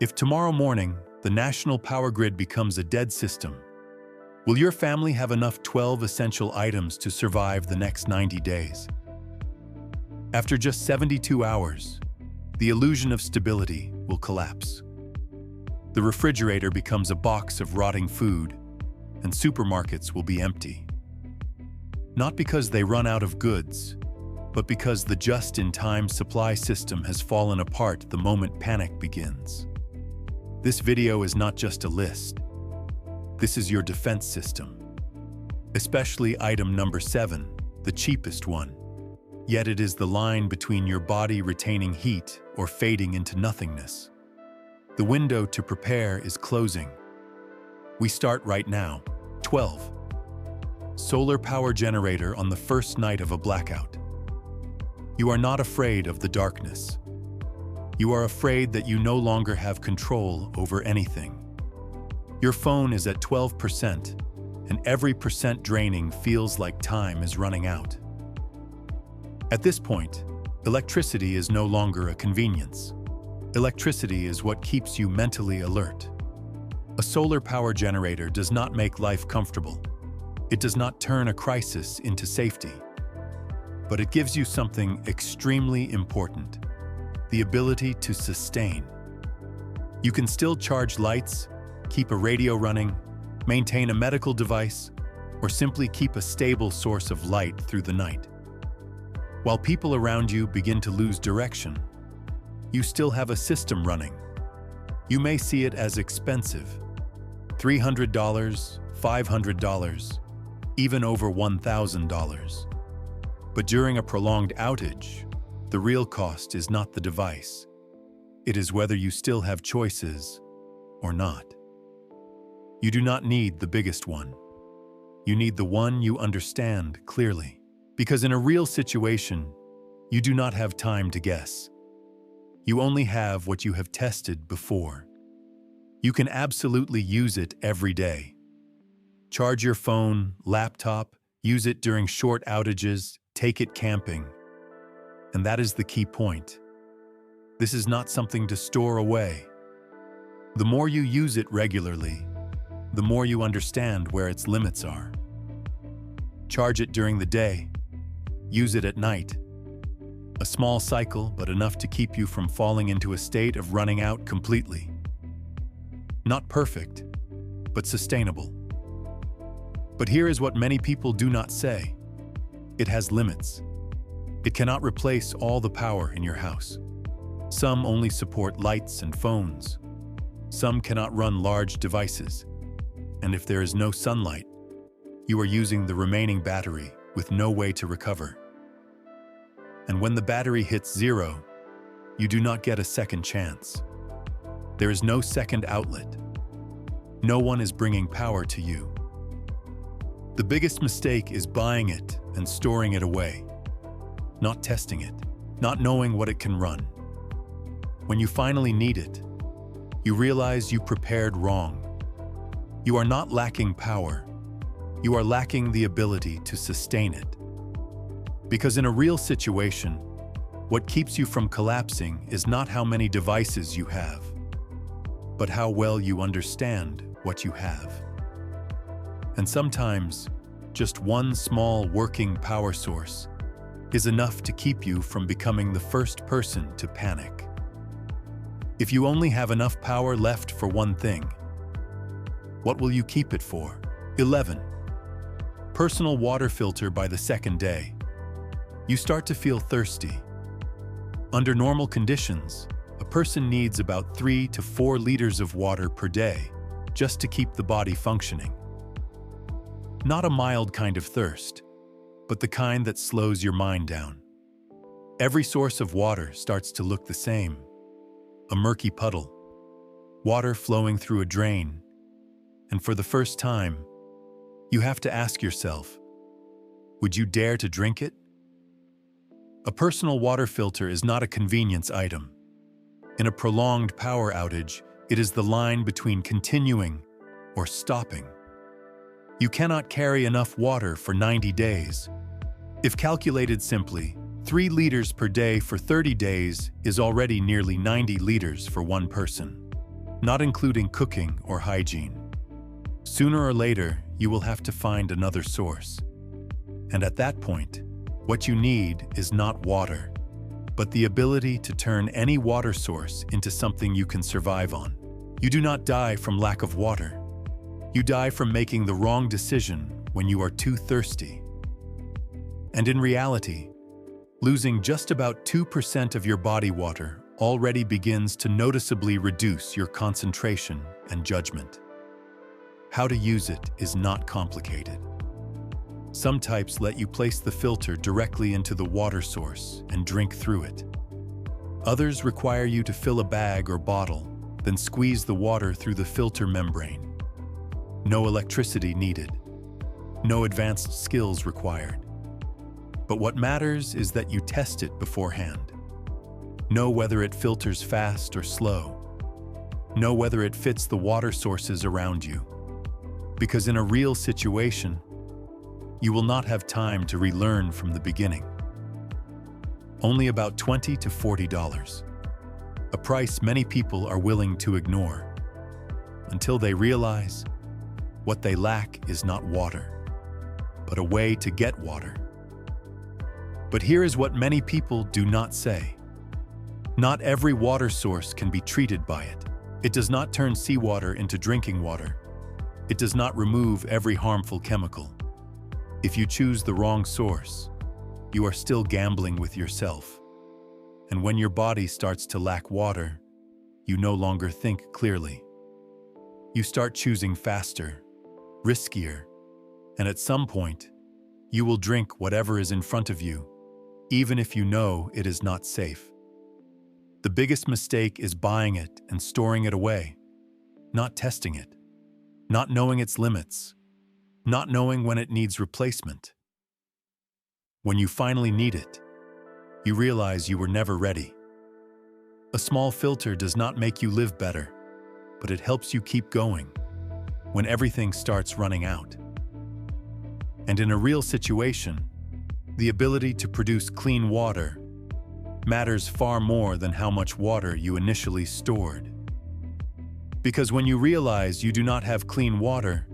If tomorrow morning the national power grid becomes a dead system, will your family have enough 12 essential items to survive the next 90 days? After just 72 hours, the illusion of stability will collapse. The refrigerator becomes a box of rotting food, and supermarkets will be empty. Not because they run out of goods, but because the just-in-time supply system has fallen apart the moment panic begins. This video is not just a list. This is your defense system. Especially item number 7, the cheapest one. Yet it is the line between your body retaining heat or fading into nothingness. The window to prepare is closing. We start right now. 12. Solar power generator on the first night of a blackout. You are not afraid of the darkness. You are afraid that you no longer have control over anything. Your phone is at 12%, and every percent draining feels like time is running out. At this point, electricity is no longer a convenience. Electricity is what keeps you mentally alert. A solar power generator does not make life comfortable. It does not turn a crisis into safety. But it gives you something extremely important: the ability to sustain. You can still charge lights, keep a radio running, maintain a medical device, or simply keep a stable source of light through the night. While people around you begin to lose direction, you still have a system running. You may see it as expensive: $300, $500, even over $1,000. But during a prolonged outage, the real cost is not the device. It is whether you still have choices or not. You do not need the biggest one. You need the one you understand clearly. Because in a real situation, you do not have time to guess. You only have what you have tested before. You can absolutely use it every day. Charge your phone, laptop, use it during short outages, take it camping. And that is the key point. This is not something to store away. The more you use it regularly, the more you understand where its limits are. Charge it during the day. Use it at night. A small cycle, but enough to keep you from falling into a state of running out completely. Not perfect, but sustainable. But here is what many people do not say. It has limits. It cannot replace all the power in your house. Some only support lights and phones. Some cannot run large devices. And if there is no sunlight, you are using the remaining battery with no way to recover. And when the battery hits 0, you do not get a second chance. There is no second outlet. No one is bringing power to you. The biggest mistake is buying it and storing it away, not testing it, not knowing what it can run. When you finally need it, you realize you prepared wrong. You are not lacking power. You are lacking the ability to sustain it. Because in a real situation, what keeps you from collapsing is not how many devices you have, but how well you understand what you have. And sometimes, just one small working power source is enough to keep you from becoming the first person to panic. If you only have enough power left for one thing, what will you keep it for? 11. Personal water filter by the second day. You start to feel thirsty. Under normal conditions, a person needs about 3 to 4 liters of water per day just to keep the body functioning. Not a mild kind of thirst, but the kind that slows your mind down. Every source of water starts to look the same. A murky puddle, water flowing through a drain, and for the first time, you have to ask yourself, would you dare to drink it? A personal water filter is not a convenience item. In a prolonged power outage, it is the line between continuing or stopping. You cannot carry enough water for 90 days. If calculated simply, 3 liters per day for 30 days is already nearly 90 liters for one person. not including cooking or hygiene. Sooner or later, you will have to find another source. And at that point, what you need is not water, but the ability to turn any water source into something you can survive on. You do not die from lack of water. You die from making the wrong decision when you are too thirsty. And in reality, losing just about 2% of your body water already begins to noticeably reduce your concentration and judgment. How to use it is not complicated. Some types let you place the filter directly into the water source and drink through it. Others require you to fill a bag or bottle, then squeeze the water through the filter membrane. No electricity needed. No advanced skills required. But what matters is that you test it beforehand. Know whether it filters fast or slow. Know whether it fits the water sources around you. Because in a real situation, you will not have time to relearn from the beginning. Only about $20 to $40. A price many people are willing to ignore until they realize what they lack is not water, but a way to get water. But here is what many people do not say. Not every water source can be treated by it. It does not turn seawater into drinking water. It does not remove every harmful chemical. If you choose the wrong source, you are still gambling with yourself. And when your body starts to lack water, you no longer think clearly. You start choosing faster, riskier, and at some point, you will drink whatever is in front of you, even if you know it is not safe. The biggest mistake is buying it and storing it away, not testing it, not knowing its limits, not knowing when it needs replacement. When you finally need it, you realize you were never ready. A small filter does not make you live better, but it helps you keep going when everything starts running out. And in a real situation, the ability to produce clean water matters far more than how much water you initially stored. Because when you realize you do not have clean water,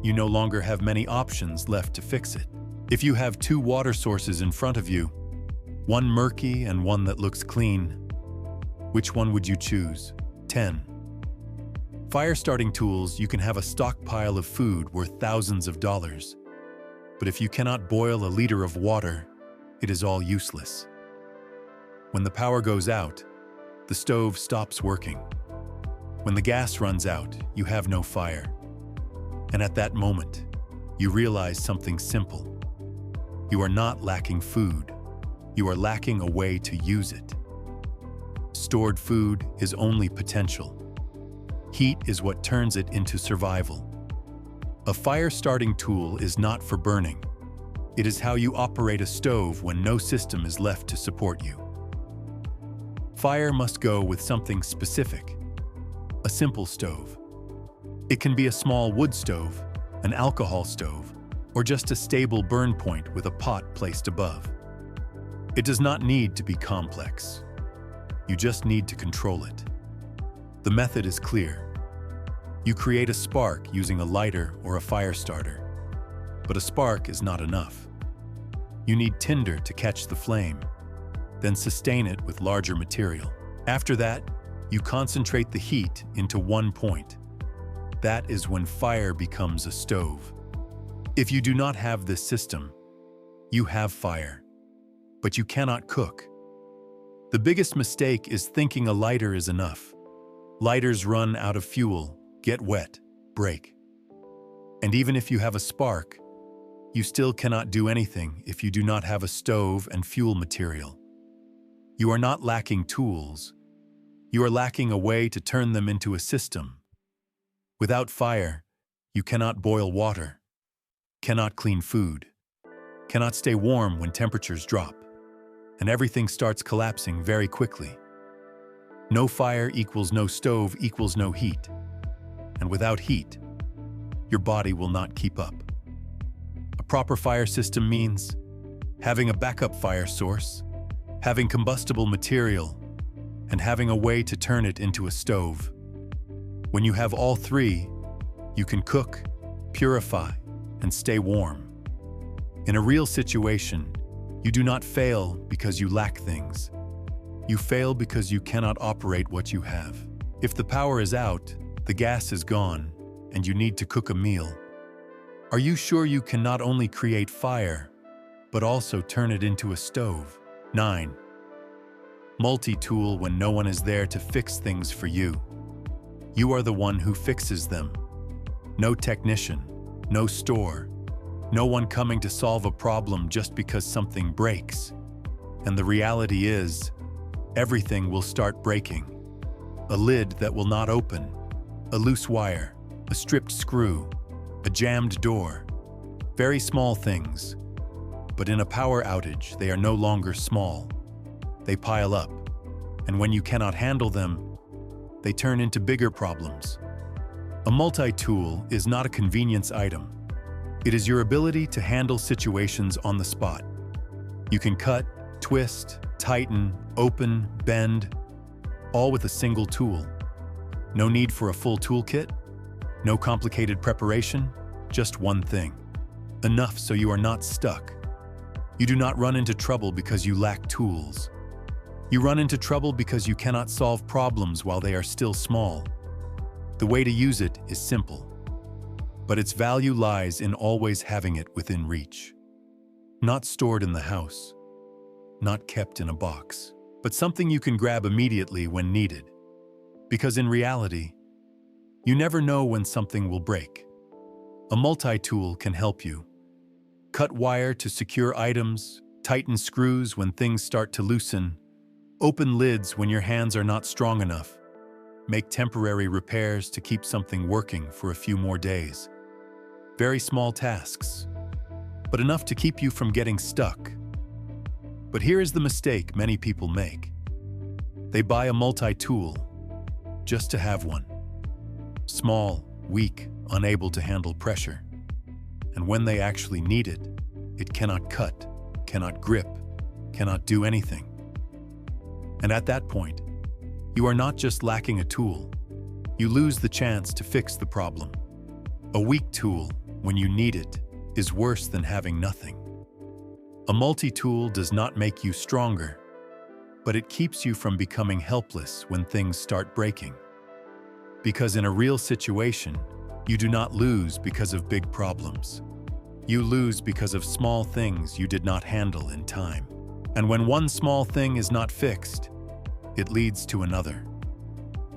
you no longer have many options left to fix it. If you have two water sources in front of you, one murky and one that looks clean, which one would you choose? 10. Fire starting tools, you can have a stockpile of food worth thousands of dollars. But if you cannot boil a liter of water, it is all useless. When the power goes out, the stove stops working. When the gas runs out, you have no fire. And at that moment, you realize something simple. You are not lacking food. You are lacking a way to use it. Stored food is only potential. Heat is what turns it into survival. A fire-starting tool is not for burning. It is how you operate a stove when no system is left to support you. Fire must go with something specific. A simple stove. It can be a small wood stove, an alcohol stove, or just a stable burn point with a pot placed above. It does not need to be complex. You just need to control it. The method is clear. You create a spark using a lighter or a fire starter. But a spark is not enough. You need tinder to catch the flame, then sustain it with larger material. After that, you concentrate the heat into one point. That is when fire becomes a stove. If you do not have this system, you have fire, but you cannot cook. The biggest mistake is thinking a lighter is enough. Lighters run out of fuel, get wet, break. And even if you have a spark, you still cannot do anything if you do not have a stove and fuel material. You are not lacking tools. You are lacking a way to turn them into a system. Without fire, you cannot boil water, cannot clean food, cannot stay warm when temperatures drop, and everything starts collapsing very quickly. No fire equals no stove equals no heat. And without heat, your body will not keep up. A proper fire system means having a backup fire source, having combustible material, and having a way to turn it into a stove. When you have all three, you can cook, purify, and stay warm. In a real situation, you do not fail because you lack things. You fail because you cannot operate what you have. If the power is out, the gas is gone, and you need to cook a meal, are you sure you can not only create fire, but also turn it into a stove? 9. Multi-tool when no one is there to fix things for you. You are the one who fixes them. No technician, no store, no one coming to solve a problem just because something breaks. And the reality is, everything will start breaking. A lid that will not open, a loose wire, a stripped screw, a jammed door. Very small things. But in a power outage, they are no longer small. They pile up. And when you cannot handle them, they turn into bigger problems. A multi-tool is not a convenience item. It is your ability to handle situations on the spot. You can cut, twist, tighten, open, bend, all with a single tool. No need for a full toolkit, no complicated preparation, just one thing. Enough so you are not stuck. You do not run into trouble because you lack tools. You run into trouble because you cannot solve problems while they are still small. The way to use it is simple, but its value lies in always having it within reach. Not stored in the house, not kept in a box, but something you can grab immediately when needed. Because in reality, you never know when something will break. A multi-tool can help you. Cut wire to secure items, tighten screws when things start to loosen, open lids when your hands are not strong enough, make temporary repairs to keep something working for a few more days. Very small tasks, but enough to keep you from getting stuck. But here is the mistake many people make. They buy a multi-tool just to have one. Small, weak, unable to handle pressure. And when they actually need it, it cannot cut, cannot grip, cannot do anything. And at that point, you are not just lacking a tool, you lose the chance to fix the problem. A weak tool, when you need it, is worse than having nothing. A multi-tool does not make you stronger, but it keeps you from becoming helpless when things start breaking. Because in a real situation, you do not lose because of big problems. You lose because of small things you did not handle in time. And when one small thing is not fixed, it leads to another,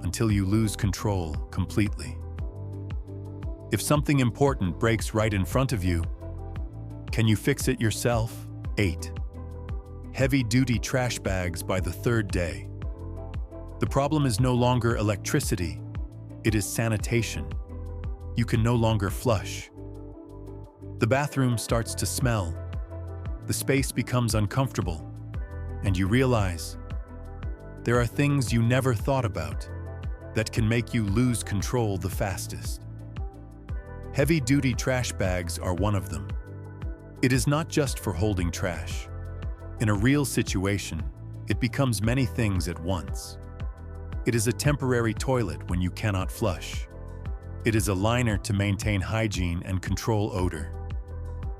until you lose control completely. If something important breaks right in front of you, can you fix it yourself? 8. Heavy-duty trash bags by the third day. The problem is no longer electricity, it is sanitation. You can no longer flush. The bathroom starts to smell. The space becomes uncomfortable, and you realize there are things you never thought about that can make you lose control the fastest. Heavy-duty trash bags are one of them. It is not just for holding trash. In a real situation, it becomes many things at once. It is a temporary toilet when you cannot flush. It is a liner to maintain hygiene and control odor.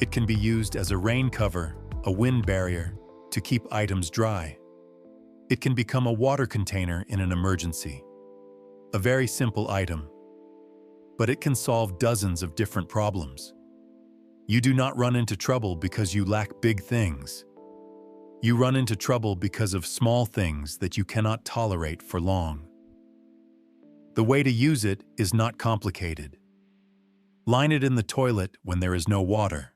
It can be used as a rain cover, a wind barrier, to keep items dry. It can become a water container in an emergency. A very simple item, but it can solve dozens of different problems. You do not run into trouble because you lack big things. You run into trouble because of small things that you cannot tolerate for long. The way to use it is not complicated. Line it in the toilet when there is no water.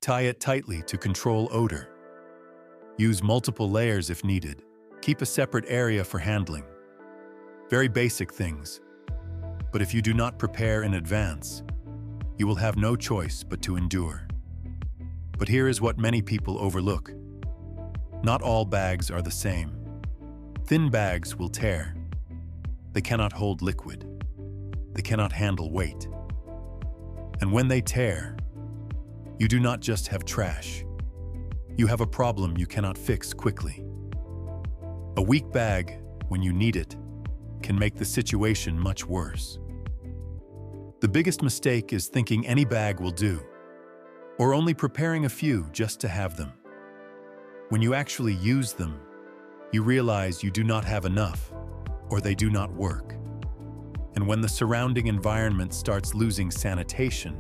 Tie it tightly to control odor. Use multiple layers if needed. Keep a separate area for handling. Very basic things. But if you do not prepare in advance, you will have no choice but to endure. But here is what many people overlook. Not all bags are the same. Thin bags will tear. They cannot hold liquid. They cannot handle weight. And when they tear, you do not just have trash. You have a problem you cannot fix quickly. A weak bag, when you need it, can make the situation much worse. The biggest mistake is thinking any bag will do, or only preparing a few just to have them. When you actually use them, you realize you do not have enough, or they do not work. And when the surrounding environment starts losing sanitation,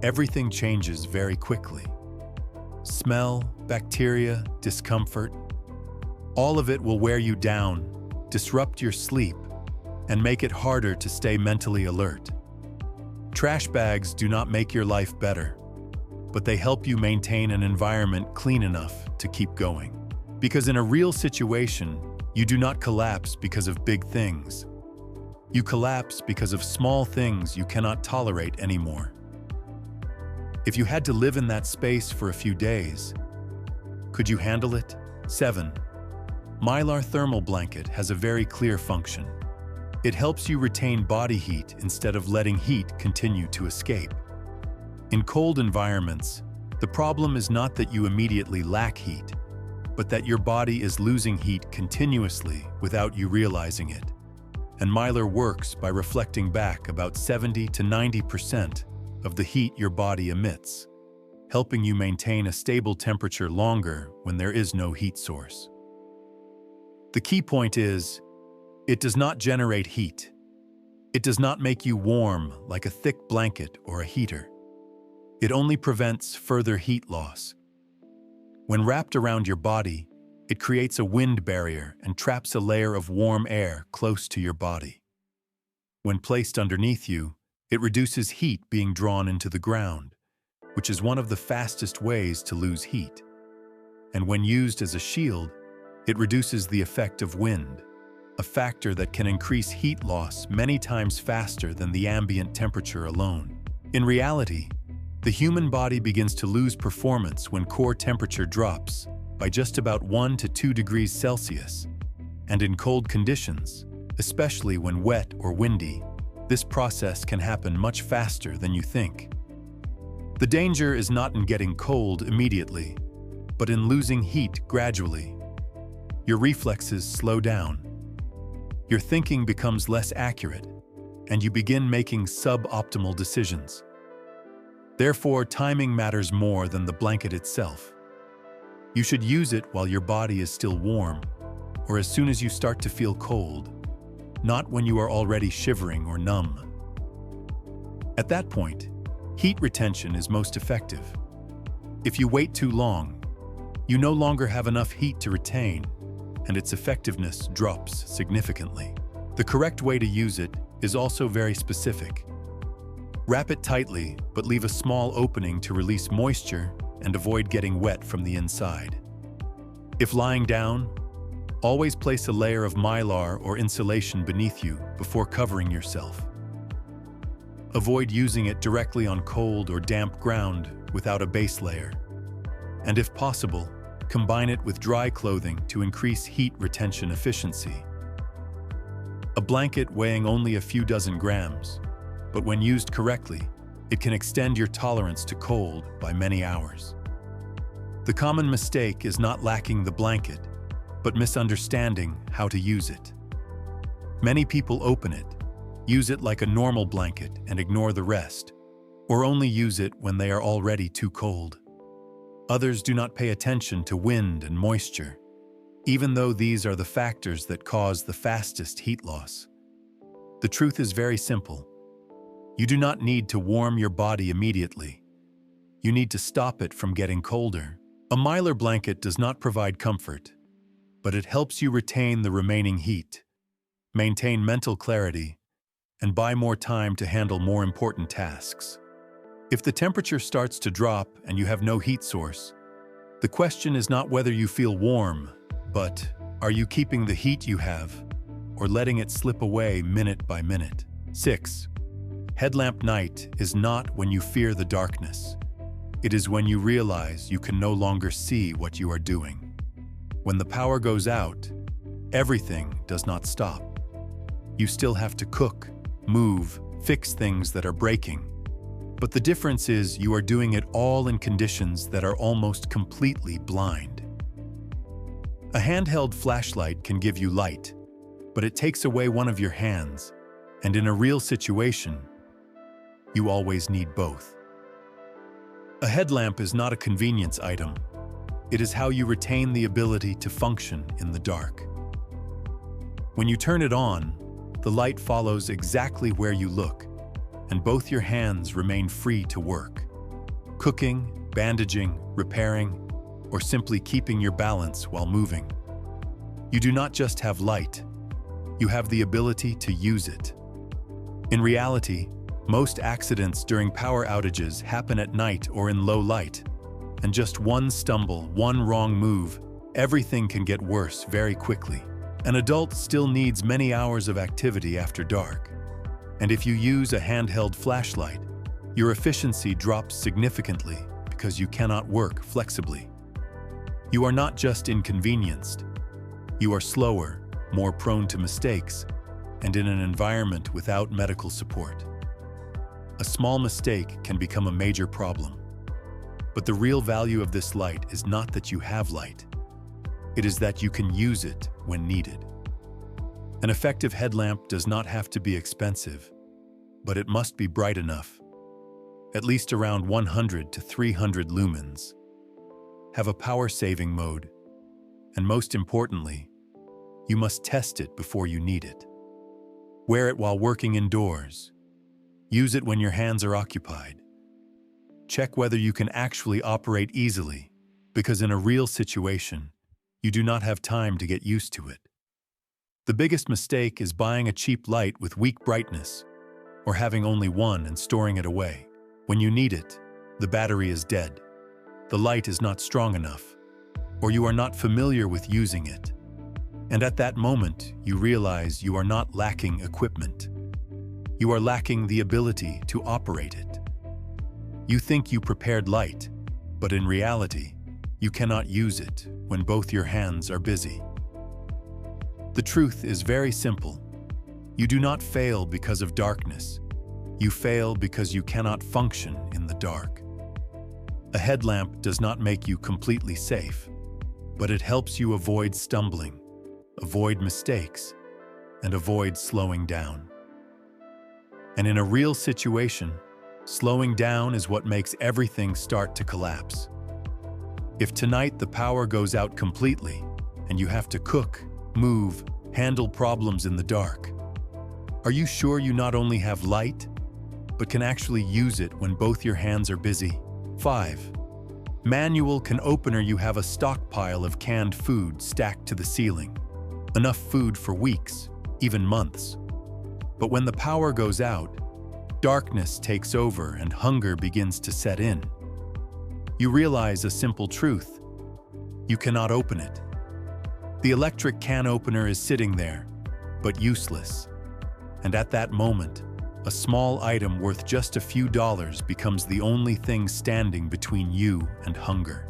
everything changes very quickly. Smell, bacteria, discomfort, all of it will wear you down, disrupt your sleep, and make it harder to stay mentally alert. Trash bags do not make your life better, but they help you maintain an environment clean enough to keep going. Because in a real situation, you do not collapse because of big things. You collapse because of small things you cannot tolerate anymore. If you had to live in that space for a few days, could you handle it? 7. Mylar thermal blanket has a very clear function. It helps you retain body heat instead of letting heat continue to escape. In cold environments, the problem is not that you immediately lack heat, but that your body is losing heat continuously without you realizing it. And Mylar works by reflecting back about 70 to 90% of the heat your body emits, helping you maintain a stable temperature longer when there is no heat source. The key point is, it does not generate heat. It does not make you warm like a thick blanket or a heater. It only prevents further heat loss. When wrapped around your body, it creates a wind barrier and traps a layer of warm air close to your body. When placed underneath you, it reduces heat being drawn into the ground, which is one of the fastest ways to lose heat. And when used as a shield, it reduces the effect of wind, a factor that can increase heat loss many times faster than the ambient temperature alone. In reality, the human body begins to lose performance when core temperature drops by just about 1 to 2 degrees Celsius. And in cold conditions, especially when wet or windy, this process can happen much faster than you think. The danger is not in getting cold immediately, but in losing heat gradually. Your reflexes slow down. Your thinking becomes less accurate, and you begin making suboptimal decisions. Therefore, timing matters more than the blanket itself. You should use it while your body is still warm, or as soon as you start to feel cold, not when you are already shivering or numb. At that point, heat retention is most effective. If you wait too long, you no longer have enough heat to retain, and its effectiveness drops significantly. The correct way to use it is also very specific. Wrap it tightly, but leave a small opening to release moisture and avoid getting wet from the inside. If lying down, always place a layer of Mylar or insulation beneath you before covering yourself. Avoid using it directly on cold or damp ground without a base layer. And if possible, combine it with dry clothing to increase heat retention efficiency. A blanket weighing only a few dozen grams, but when used correctly, it can extend your tolerance to cold by many hours. The common mistake is not lacking the blanket, but misunderstanding how to use it. Many people open it, use it like a normal blanket and ignore the rest, or only use it when they are already too cold. Others do not pay attention to wind and moisture, even though these are the factors that cause the fastest heat loss. The truth is very simple. You do not need to warm your body immediately. You need to stop it from getting colder. A Mylar blanket does not provide comfort, but it helps you retain the remaining heat, maintain mental clarity, and buy more time to handle more important tasks. If the temperature starts to drop and you have no heat source, the question is not whether you feel warm, but are you keeping the heat you have or letting it slip away minute by minute? 6. Headlamp night is not when you fear the darkness. It is when you realize you can no longer see what you are doing. When the power goes out, everything does not stop. You still have to cook, move, fix things that are breaking. But the difference is you are doing it all in conditions that are almost completely blind. A handheld flashlight can give you light, but it takes away one of your hands, and in a real situation, you always need both. A headlamp is not a convenience item. It is how you retain the ability to function in the dark. When you turn it on, the light follows exactly where you look, and both your hands remain free to work. Cooking, bandaging, repairing, or simply keeping your balance while moving. You do not just have light, you have the ability to use it. In reality, most accidents during power outages happen at night or in low light, and just one stumble, one wrong move, everything can get worse very quickly. An adult still needs many hours of activity after dark, and if you use a handheld flashlight, your efficiency drops significantly because you cannot work flexibly. You are not just inconvenienced, you are slower, more prone to mistakes, and in an environment without medical support. A small mistake can become a major problem. But the real value of this light is not that you have light. It is that you can use it when needed. An effective headlamp does not have to be expensive, but it must be bright enough, at least around 100 to 300 lumens. Have a power-saving mode, and most importantly, you must test it before you need it. Wear it while working indoors. Use it when your hands are occupied. Check whether you can actually operate easily, because in a real situation, you do not have time to get used to it. The biggest mistake is buying a cheap light with weak brightness, or having only one and storing it away. When you need it, the battery is dead. The light is not strong enough, or you are not familiar with using it. And at that moment, you realize you are not lacking equipment. You are lacking the ability to operate it. You think you prepared light, but in reality, you cannot use it when both your hands are busy. The truth is very simple. You do not fail because of darkness. You fail because you cannot function in the dark. A headlamp does not make you completely safe, but it helps you avoid stumbling, avoid mistakes, and avoid slowing down. And in a real situation, slowing down is what makes everything start to collapse. If tonight the power goes out completely, and you have to cook, move, handle problems in the dark, are you sure you not only have light, but can actually use it when both your hands are busy? 5. Manual can opener. You have a stockpile of canned food stacked to the ceiling. Enough food for weeks, even months. But when the power goes out, darkness takes over and hunger begins to set in. You realize a simple truth. You cannot open it. The electric can opener is sitting there, but useless. And at that moment, a small item worth just a few dollars becomes the only thing standing between you and hunger.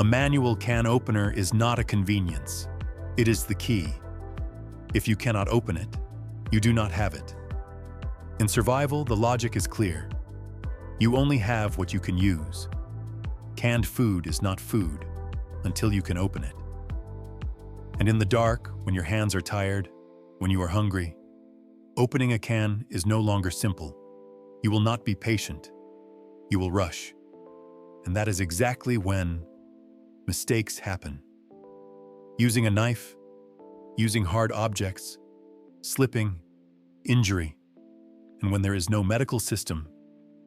A manual can opener is not a convenience. It is the key. If you cannot open it, you do not have it. In survival, the logic is clear. You only have what you can use. Canned food is not food until you can open it. And in the dark, when your hands are tired, when you are hungry, opening a can is no longer simple. You will not be patient. You will rush. And that is exactly when mistakes happen. Using a knife, using hard objects, slipping, injury. And when there is no medical system,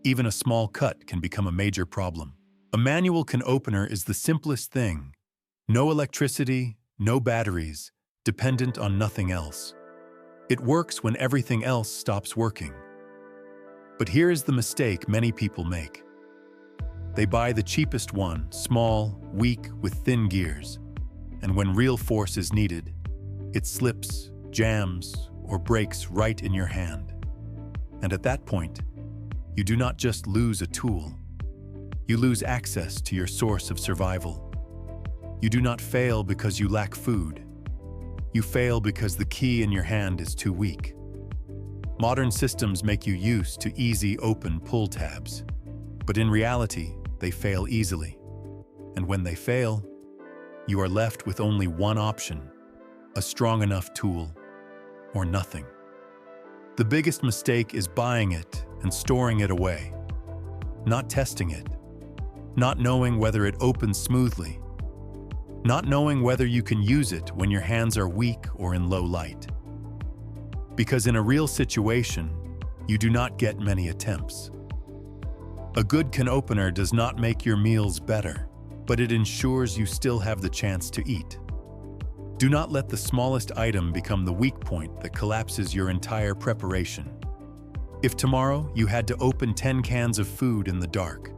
even a small cut can become a major problem. A manual can opener is the simplest thing. No electricity, no batteries, dependent on nothing else. It works when everything else stops working. But here is the mistake many people make. They buy the cheapest one, small, weak, with thin gears. And when real force is needed, it slips, jams, or breaks right in your hand. And at that point, you do not just lose a tool. You lose access to your source of survival. You do not fail because you lack food. You fail because the key in your hand is too weak. Modern systems make you used to easy open pull tabs, but in reality, they fail easily. And when they fail, you are left with only one option, a strong enough tool. or nothing. The biggest mistake is buying it and storing it away, not testing it, not knowing whether it opens smoothly, not knowing whether you can use it when your hands are weak or in low light. Because in a real situation, you do not get many attempts. A good can opener does not make your meals better, but it ensures you still have the chance to eat. Do not let the smallest item become the weak point that collapses your entire preparation. If tomorrow you had to open 10 cans of food in the dark,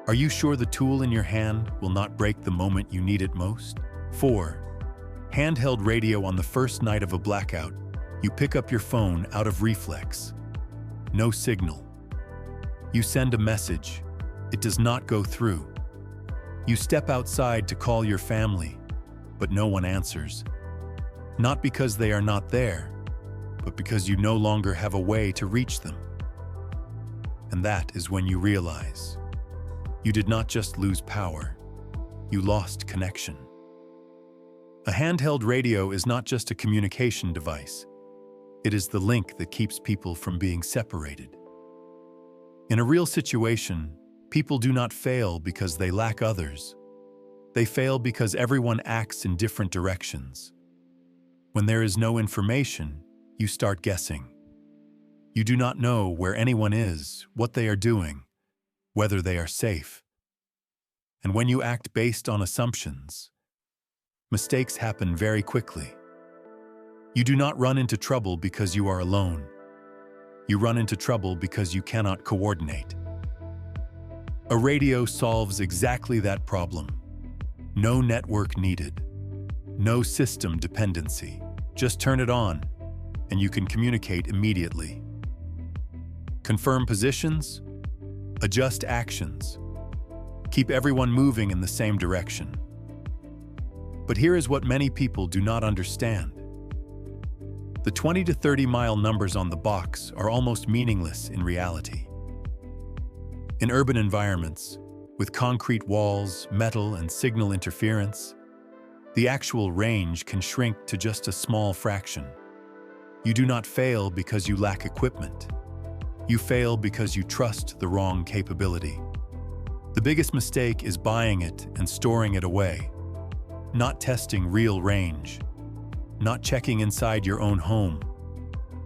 are you sure the tool in your hand will not break the moment you need it most? 4. Handheld radio on the first night of a blackout. You pick up your phone out of reflex. No signal. You send a message. It does not go through. You step outside to call your family, but no one answers. Not because they are not there, but because you no longer have a way to reach them. And that is when you realize you did not just lose power, you lost connection. A handheld radio is not just a communication device. It is the link that keeps people from being separated. In a real situation, people do not fail because they lack others. They fail because everyone acts in different directions. When there is no information, you start guessing. You do not know where anyone is, what they are doing, whether they are safe. And when you act based on assumptions, mistakes happen very quickly. You do not run into trouble because you are alone. You run into trouble because you cannot coordinate. A radio solves exactly that problem. No network needed. No system dependency. Just turn it on, and you can communicate immediately. Confirm positions. Adjust actions. Keep everyone moving in the same direction. But here is what many people do not understand. The 20 to 30 mile numbers on the box are almost meaningless in reality. In urban environments, with concrete walls, metal, and signal interference, the actual range can shrink to just a small fraction. You do not fail because you lack equipment. You fail because you trust the wrong capability. The biggest mistake is buying it and storing it away, not testing real range, not checking inside your own home,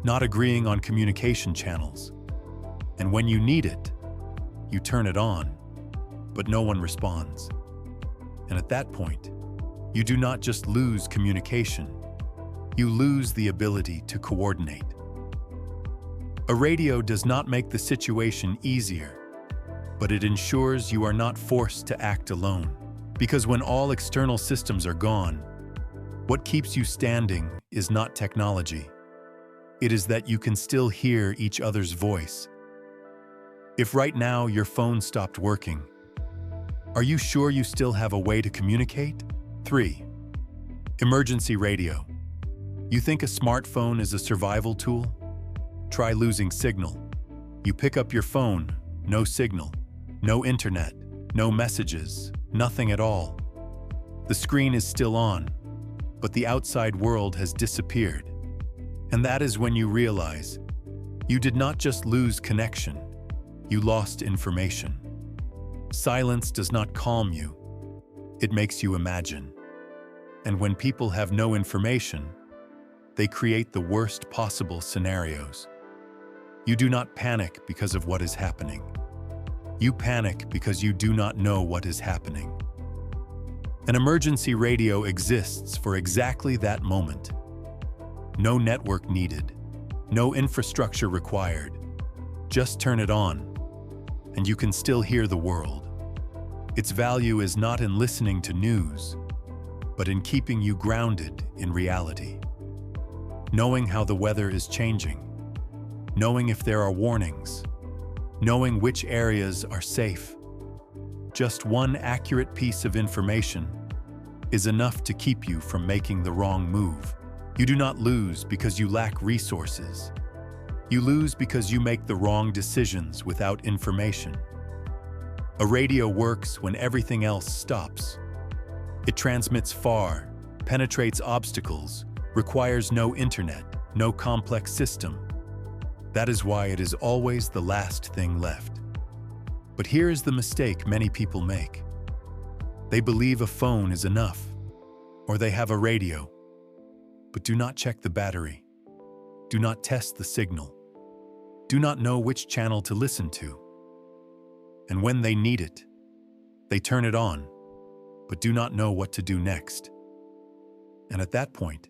not agreeing on communication channels. And when you need it, you turn it on, but no one responds. And at that point, you do not just lose communication, you lose the ability to coordinate. A radio does not make the situation easier, but it ensures you are not forced to act alone. Because when all external systems are gone, what keeps you standing is not technology. It is that you can still hear each other's voice. If right now your phone stopped working, are you sure you still have a way to communicate? 3. Emergency radio. You think a smartphone is a survival tool? Try losing signal. You pick up your phone, no signal, no internet, no messages, nothing at all. The screen is still on, but the outside world has disappeared. And that is when you realize you did not just lose connection, you lost information. Silence does not calm you, it makes you imagine. And when people have no information, they create the worst possible scenarios. You do not panic because of what is happening. You panic because you do not know what is happening. An emergency radio exists for exactly that moment. No network needed, no infrastructure required. Just turn it on, and you can still hear the world. Its value is not in listening to news, but in keeping you grounded in reality. Knowing how the weather is changing, knowing if there are warnings, knowing which areas are safe. Just one accurate piece of information is enough to keep you from making the wrong move. You do not lose because you lack resources. You lose because you make the wrong decisions without information. A radio works when everything else stops. It transmits far, penetrates obstacles, requires no internet, no complex system. That is why it is always the last thing left. But here is the mistake many people make. They believe a phone is enough, or they have a radio, but do not check the battery. Do not test the signal. Do not know which channel to listen to. And when they need it, they turn it on, but do not know what to do next. And at that point,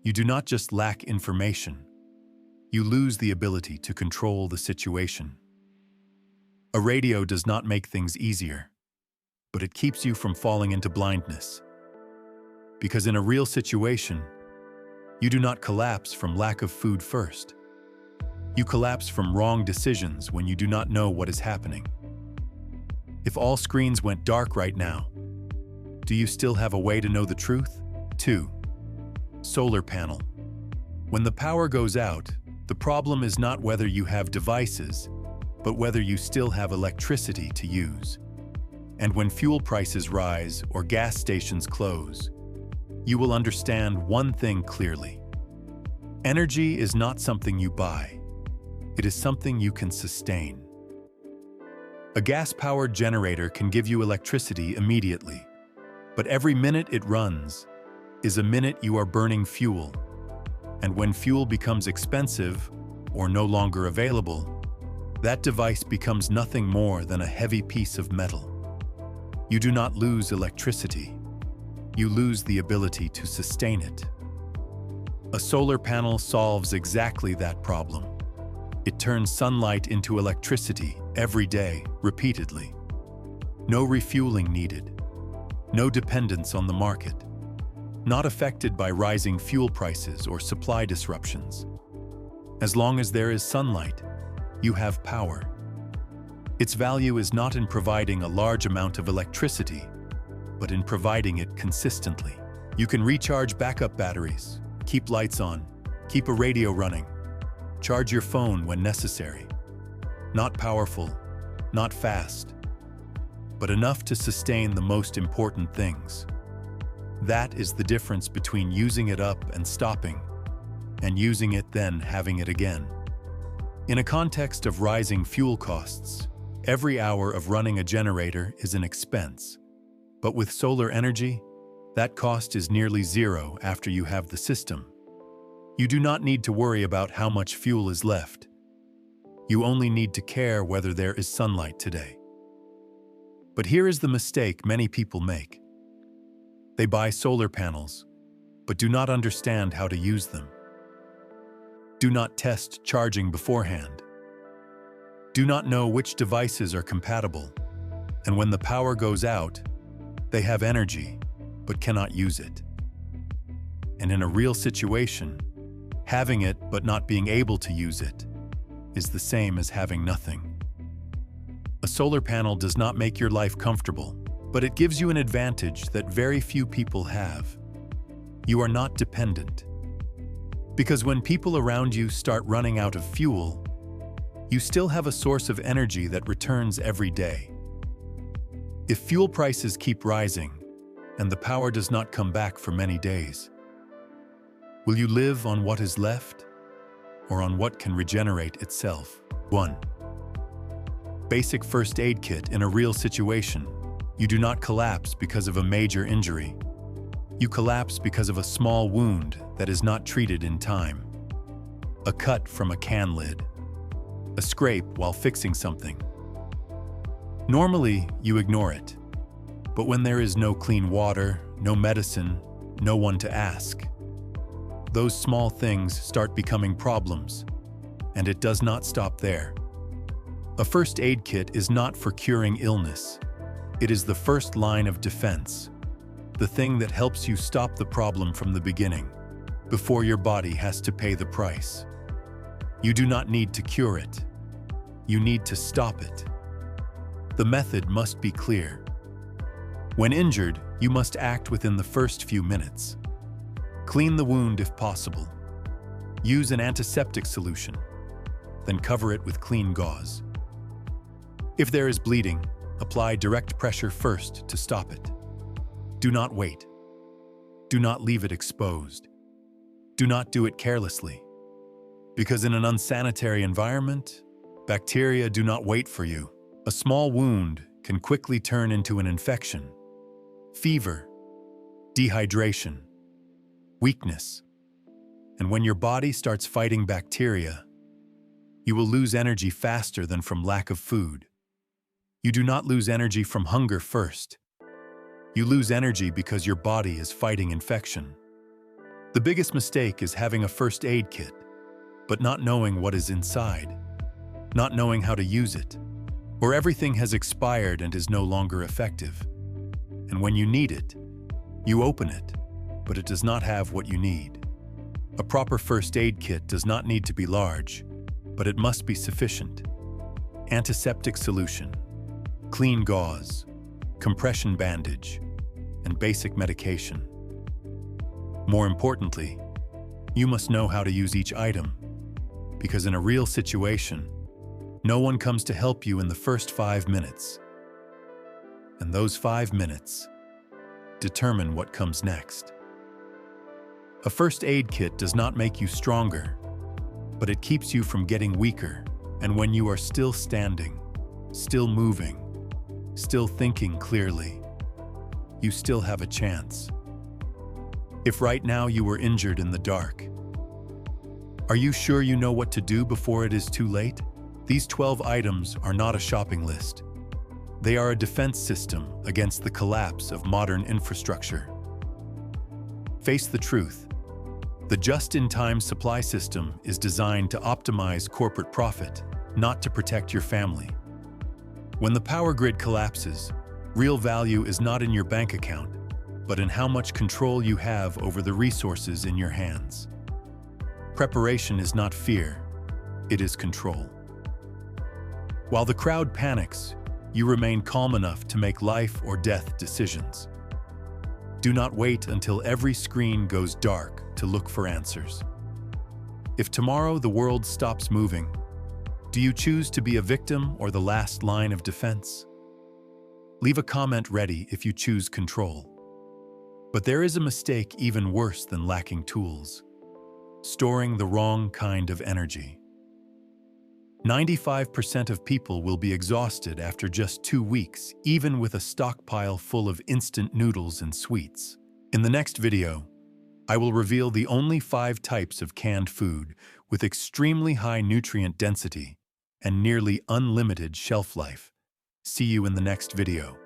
you do not just lack information, you lose the ability to control the situation. A radio does not make things easier, but it keeps you from falling into blindness. Because in a real situation, you do not collapse from lack of food first. You collapse from wrong decisions when you do not know what is happening. If all screens went dark right now, do you still have a way to know the truth? 2. Solar panel. When the power goes out, the problem is not whether you have devices, but whether you still have electricity to use. And when fuel prices rise or gas stations close, you will understand one thing clearly. Energy is not something you buy. It is something you can sustain. A gas-powered generator can give you electricity immediately, but every minute it runs is a minute you are burning fuel. And when fuel becomes expensive or no longer available, that device becomes nothing more than a heavy piece of metal. You do not lose electricity. You lose the ability to sustain it. A solar panel solves exactly that problem. It turns sunlight into electricity every day, repeatedly. No refueling needed. No dependence on the market. Not affected by rising fuel prices or supply disruptions. As long as there is sunlight, you have power. Its value is not in providing a large amount of electricity, but in providing it consistently. You can recharge backup batteries, keep lights on, keep a radio running, charge your phone when necessary. Not powerful, not fast, but enough to sustain the most important things. That is the difference between using it up and stopping, and using it then having it again. In a context of rising fuel costs, every hour of running a generator is an expense. But with solar energy, that cost is nearly zero after you have the system. You do not need to worry about how much fuel is left. You only need to care whether there is sunlight today. But here is the mistake many people make. They buy solar panels, but do not understand how to use them. Do not test charging beforehand. Do not know which devices are compatible, and when the power goes out, they have energy, but cannot use it. And in a real situation, having it but not being able to use it is the same as having nothing. A solar panel does not make your life comfortable, but it gives you an advantage that very few people have. You are not dependent. Because when people around you start running out of fuel, you still have a source of energy that returns every day. If fuel prices keep rising and the power does not come back for many days, will you live on what is left or on what can regenerate itself? 1. Basic first aid kit in a real situation. You do not collapse because of a major injury. You collapse because of a small wound that is not treated in time. A cut from a can lid. A scrape while fixing something. Normally, you ignore it. But when there is no clean water, no medicine, no one to ask, those small things start becoming problems, and it does not stop there. A first aid kit is not for curing illness. It is the first line of defense, the thing that helps you stop the problem from the beginning, before your body has to pay the price. You do not need to cure it. You need to stop it. The method must be clear. When injured, you must act within the first few minutes. Clean the wound if possible. Use an antiseptic solution, then cover it with clean gauze. If there is bleeding, apply direct pressure first to stop it. Do not wait. Do not leave it exposed. Do not do it carelessly. Because in an unsanitary environment, bacteria do not wait for you. A small wound can quickly turn into an infection, fever, dehydration, weakness. And when your body starts fighting bacteria, you will lose energy faster than from lack of food. You do not lose energy from hunger first. You lose energy because your body is fighting infection. The biggest mistake is having a first aid kit, but not knowing what is inside, not knowing how to use it, or everything has expired and is no longer effective. And when you need it, you open it, but it does not have what you need. A proper first aid kit does not need to be large, but it must be sufficient. Antiseptic solution, clean gauze, compression bandage, and basic medication. More importantly, you must know how to use each item, because in a real situation, no one comes to help you in the first 5 minutes. And those 5 minutes determine what comes next. A first aid kit does not make you stronger, but it keeps you from getting weaker. And when you are still standing, still moving, still thinking clearly, you still have a chance. If right now you were injured in the dark, are you sure you know what to do before it is too late? These 12 items are not a shopping list. They are a defense system against the collapse of modern infrastructure. Face the truth. The just-in-time supply system is designed to optimize corporate profit, not to protect your family. When the power grid collapses, real value is not in your bank account, but in how much control you have over the resources in your hands. Preparation is not fear, it is control. While the crowd panics, you remain calm enough to make life or death decisions. Do not wait until every screen goes dark to look for answers. If tomorrow the world stops moving, do you choose to be a victim or the last line of defense? Leave a comment ready if you choose control. But there is a mistake even worse than lacking tools: storing the wrong kind of energy. 95% of people will be exhausted after just 2 weeks, even with a stockpile full of instant noodles and sweets. In the next video, I will reveal the only 5 types of canned food with extremely high nutrient density and nearly unlimited shelf life. See you in the next video.